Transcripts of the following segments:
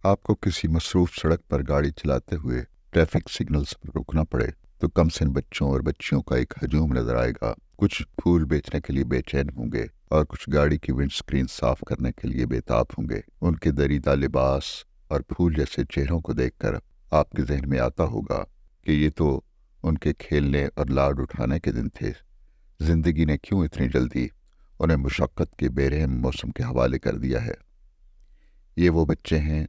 आपको किसी मसरूफ सड़क पर गाड़ी चलाते हुए ट्रैफिक सिग्नल्स पर रुकना पड़े तो कम से कम बच्चों और बच्चियों का एक हजूम नजर आएगा। कुछ फूल बेचने के लिए बेचैन होंगे और कुछ गाड़ी की विंड स्क्रीन साफ करने के लिए बेताब होंगे। उनके दरीदा लिबास और फूल जैसे चेहरों को देखकर आपके जहन में आता होगा कि ये तो उनके खेलने और लाड उठाने के दिन थे। जिंदगी ने क्यों इतनी जल्दी उन्हें मुशक्कत के बेरहम मौसम के हवाले कर दिया है। ये वो बच्चे हैं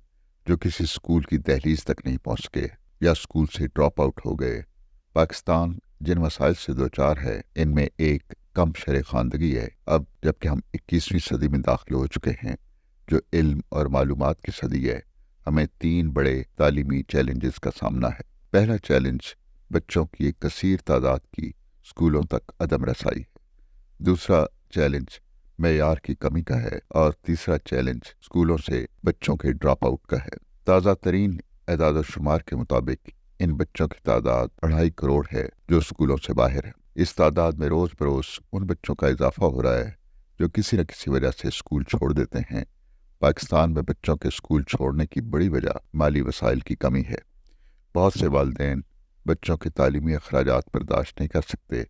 जो किसी स्कूल की दहलीज तक नहीं पहुंच सके या स्कूल से ड्रॉप आउट हो गए। पाकिस्तान जिन मसाइल से दो चार है, इनमें एक कम शरे खानदगी है। अब जबकि हम 21वीं सदी में दाखिल हो चुके हैं, जो इल्म और मालूमात की सदी है, हमें 3 बड़े तालीमी चैलेंजेस का सामना है। पहला चैलेंज बच्चों की एक कसीर तादाद की स्कूलों तक अदम रसाई है। दूसरा चैलेंज मेयार की कमी का है और तीसरा चैलेंज स्कूलों से बच्चों के ड्रॉप आउट का है। ताज़ा तरीन एदाद शुमार के मुताबिक इन बच्चों की तादाद 2.5 करोड़ है जो स्कूलों से बाहर है। इस तादाद में रोज बरोज उन बच्चों का इजाफा हो रहा है जो किसी न किसी वजह से स्कूल छोड़ देते हैं। पाकिस्तान में बच्चों के स्कूल छोड़ने की बड़ी वजह माली वसाइल की कमी है। बहुत से वालिदैन बच्चों के तालीमी अखराजात बर्दाश्त नहीं कर सकते।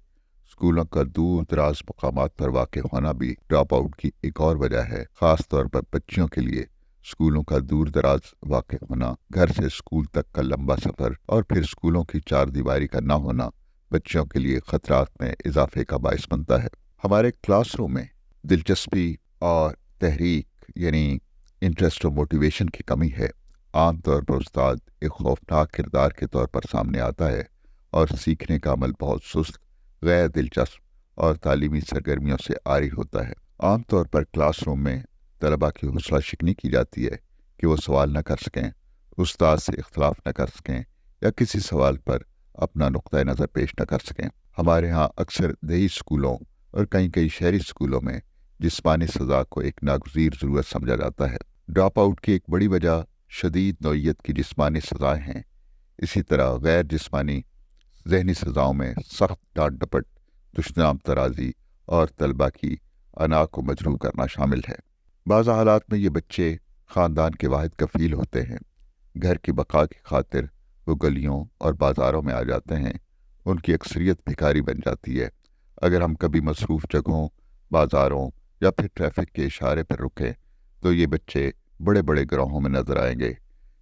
स्कूलों का दूर दराज मकामात पर वाक़ होना भी ड्रॉप आउट की एक और वजह है। ख़ास तौर पर बच्चियों के लिए स्कूलों का दूर दराज वाक़ होना, घर से स्कूल तक का लंबा सफ़र और फिर स्कूलों की चार दीवारी का ना होना बच्चों के लिए ख़तरात में इजाफे का बायस बनता है। हमारे क्लासरूम में दिलचस्पी और तहरीक यानी इंटरेस्ट और मोटिवेशन की कमी है। आम तौर पर उस्ताद एक खौफनाक किरदार के तौर पर सामने आता है और सीखने का अमल बहुत सुस्त, गैर दिलचस्प और तालीमी सरगर्मियों से आरी होता है। आम तौर पर क्लासरूम में तलबा की हौसला शिकनी की जाती है कि वो सवाल न कर सकें, उस्ताद से इख्तलाफ न कर सकें या किसी सवाल पर अपना नुक्ता नज़र पेश न कर सकें। हमारे यहाँ अक्सर देही स्कूलों और कई शहरी स्कूलों में जिस्मानी सज़ा को एक नागुज़ीर ज़रूरत समझा जाता है। ड्रॉप आउट की एक बड़ी वजह शदीद नौइयत की जिस्मानी सज़ाएँ हैं। इसी तरह गैर जिस्मानी जहनी सज़ाओं में सख्त डांट डपट, दुश्मनाम तराजी और तलबा की अना को मजरूह करना शामिल है। बाज़ हालात में ये बच्चे ख़ानदान के वाहिद कफ़ील होते हैं। घर की बका की खातिर वो गलियों और बाज़ारों में आ जाते हैं। उनकी अक्सरियत भिखारी बन जाती है। अगर हम कभी मसरूफ़ जगहों, बाज़ारों या फिर ट्रैफिक के इशारे पर रुकें तो ये बच्चे बड़े बड़े गिरोहों में नज़र आएंगे।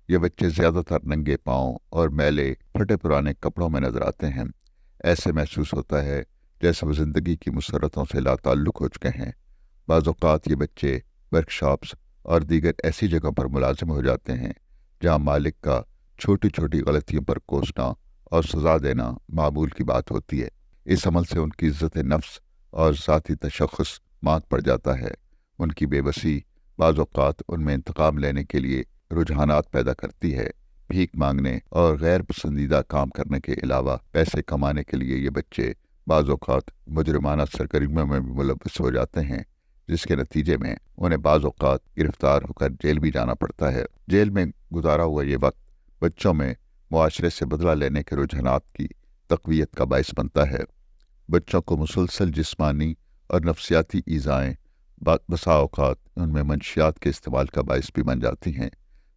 ये बच्चे ज़्यादातर नंगे पाँव और मैले फटे पुराने कपड़ों में नज़र आते हैं। ऐसे महसूस होता है जैसे वो ज़िंदगी की मुसरतों से लाताल्लुक़ हो चुके हैं। बाज़ औक़ात ये बच्चे वर्कशॉप्स और दीगर ऐसी जगहों पर मुलाजिम हो जाते हैं जहाँ मालिक का छोटी छोटी गलतियों पर कोसना और सज़ा देना मामूल की बात होती है। इस अमल से उनकी इज़्ज़त नफ्स और ज़ाती तशख़्ख़ुस मात पड़ जाता है। उनकी बेबसी बाज़ औक़ात उनमें इंतकाम लेने के लिए रुझानात पैदा करती है। भीख मांगने और गैर पसंदीदा काम करने के अलावा पैसे कमाने के लिए ये बच्चे बाज़ औक़ात मुजरिमाना सरगर्मियों में भी मुलव्वस हो जाते हैं, जिसके नतीजे में उन्हें बाज़ औक़ात गिरफ्तार होकर जेल भी जाना पड़ता है। जेल में गुजारा हुआ ये वक्त बच्चों में मुआशरे से बदला लेने के रुझानात की तक़वियत का बायस बनता है। बच्चों को मुसलसल जिस्मानी और नफ्सियाती ईज़ाएँ बसा औक़ात उनमें मंशियात के इस्तेमाल का बायस भी बन जाती हैं।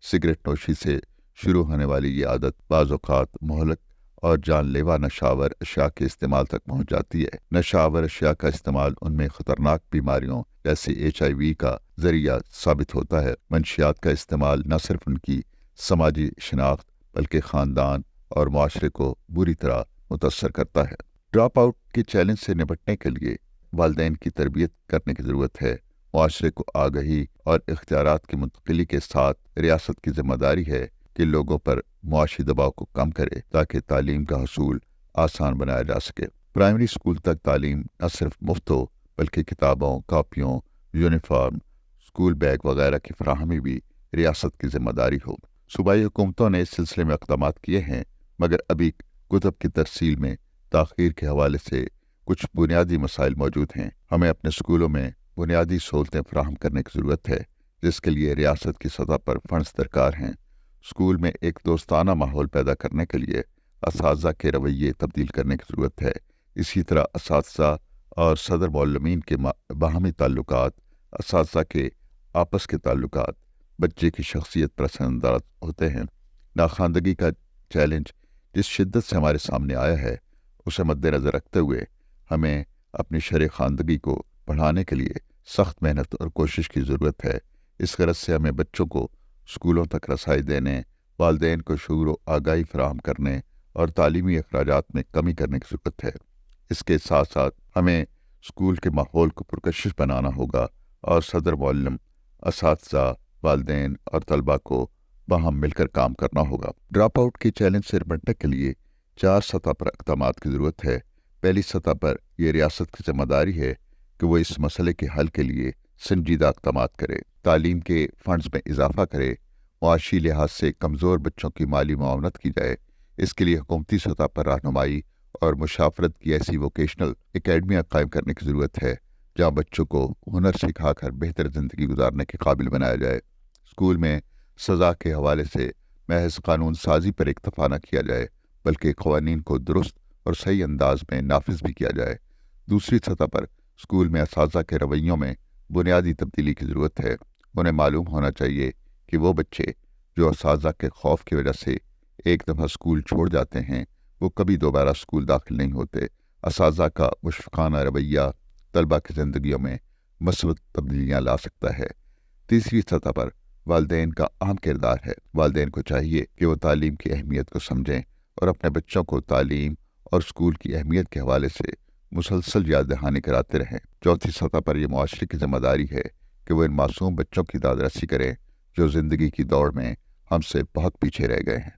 सिगरेट नोशी से शुरू होने वाली ये आदत बाज़ औक़ात मुहलक और जानलेवा नशावर अशिया के इस्तेमाल तक पहुँच जाती है। नशावर अशिया का इस्तेमाल उनमें ख़तरनाक बीमारियों जैसे HIV का ज़रिया साबित होता है। मंशियात का इस्तेमाल न सिर्फ उनकी समाजी शनाख्त बल्कि ख़ानदान और मुआशरे को बुरी तरह मुतअस्सर करता है। ड्रॉप आउट के चैलेंज से निपटने के लिए वालिदैन की तरबियत करने की ज़रूरत है। मुआशरे को आगही और इख्तियारात की मुंतकिली के साथ रियासत की जिम्मेदारी है कि लोगों पर मुआशी दबाव को कम करे ताकि तालीम का हसूल आसान बनाया जा सके। प्राइमरी स्कूल तक तालीम न सिर्फ मुफ्त हो बल्कि किताबों, कापियों, यूनिफॉर्म, स्कूल बैग वगैरह की फराहमी भी रियासत की जिम्मेदारी हो। सूबाई हुकूमतों ने इस सिलसिले में इक़दाम किए हैं, मगर अभी कुतुब की तरसील में ताख़ीर के हवाले से कुछ बुनियादी मसाइल मौजूद हैं। हमें अपने स्कूलों में बुनियादी सहूलतें फराहम करने की ज़रूरत है, जिसके लिए रियासत की सतह पर फंड्स दरकार हैं। स्कूल में एक दोस्ताना माहौल पैदा करने के लिए असातिज़ा के रवैये तब्दील करने की ज़रूरत है। इसी तरह असातिज़ा और सदर मौलमीन के बाहमी ताल्लुकात, असातिज़ा के आपस के ताल्लुकात, बच्चे की शख्सियत पर असरअंदाज होते हैं। नाखानदगी का चैलेंज जिस शिद्दत से हमारे सामने आया है, उसे मद्देनज़र रखते हुए हमें अपनी शरअ ख़ानदगी को बढ़ाने के लिए सख्त मेहनत और कोशिश की ज़रूरत है। इस गरज से हमें बच्चों को स्कूलों तक रसाई देने, वालिदैन को शऊर व आगाही फराहम करने और तालीमी अखराजात में कमी करने की ज़रूरत है। इसके साथ साथ हमें स्कूल के माहौल को पुरकशिश बनाना होगा और सदर, मुअल्लिम, असातिज़ा, वालिदैन और तलबा को बाहम मिलकर काम करना होगा। ड्रॉप आउट के चैलेंज से निपटने के लिए 4 सतह पर इक़दामात की ज़रूरत है। पहली सतह पर यह रियासत की ज़िम्मेदारी है कि वो इस मसले के हल के लिए संजीदा इक़दामात करे, तालीम के फ़ंड्स में इजाफ़ा करे, मुआशी लिहाज से कमज़ोर बच्चों की माली मुआवनत की जाए। इसके लिए हुकूमती सतह पर रहनुमाई और मुशावरत की ऐसी वोकेशनल एकेडमियाँ कायम करने की ज़रूरत है जहाँ बच्चों को हुनर सिखाकर बेहतर ज़िंदगी गुजारने के काबिल बनाया जाए। स्कूल में सज़ा के हवाले से महज कानून साजी पर इक्तफा न किया जाए, बल्कि क़वानीन को दुरुस्त और सही अंदाज में नाफिज भी किया जाए। दूसरी सतह पर स्कूल में असातिज़ा के रवैयों में बुनियादी तब्दीली की ज़रूरत है। उन्हें मालूम होना चाहिए कि वो बच्चे जो असातिज़ा के खौफ की वजह से एक दफ़ा स्कूल छोड़ जाते हैं, वो कभी दोबारा स्कूल दाखिल नहीं होते। असातिज़ा का मुशफ़िक़ाना रवैया तलबा की ज़िंदगियों में मस्बत तब्दीलियाँ ला सकता है। तीसरी सतह पर वालिदैन का अहम किरदार है। वालिदैन को चाहिए कि वो तालीम की अहमियत को समझें और अपने बच्चों को तालीम और स्कूल की अहमियत के हवाले से मुसलसल याद दहानी कराते रहें। चौथी सतह पर यह मुआशरे की ज़िम्मेदारी है कि वो इन मासूम बच्चों की दादरसी करें जो ज़िंदगी की दौड़ में हमसे बहुत पीछे रह गए हैं।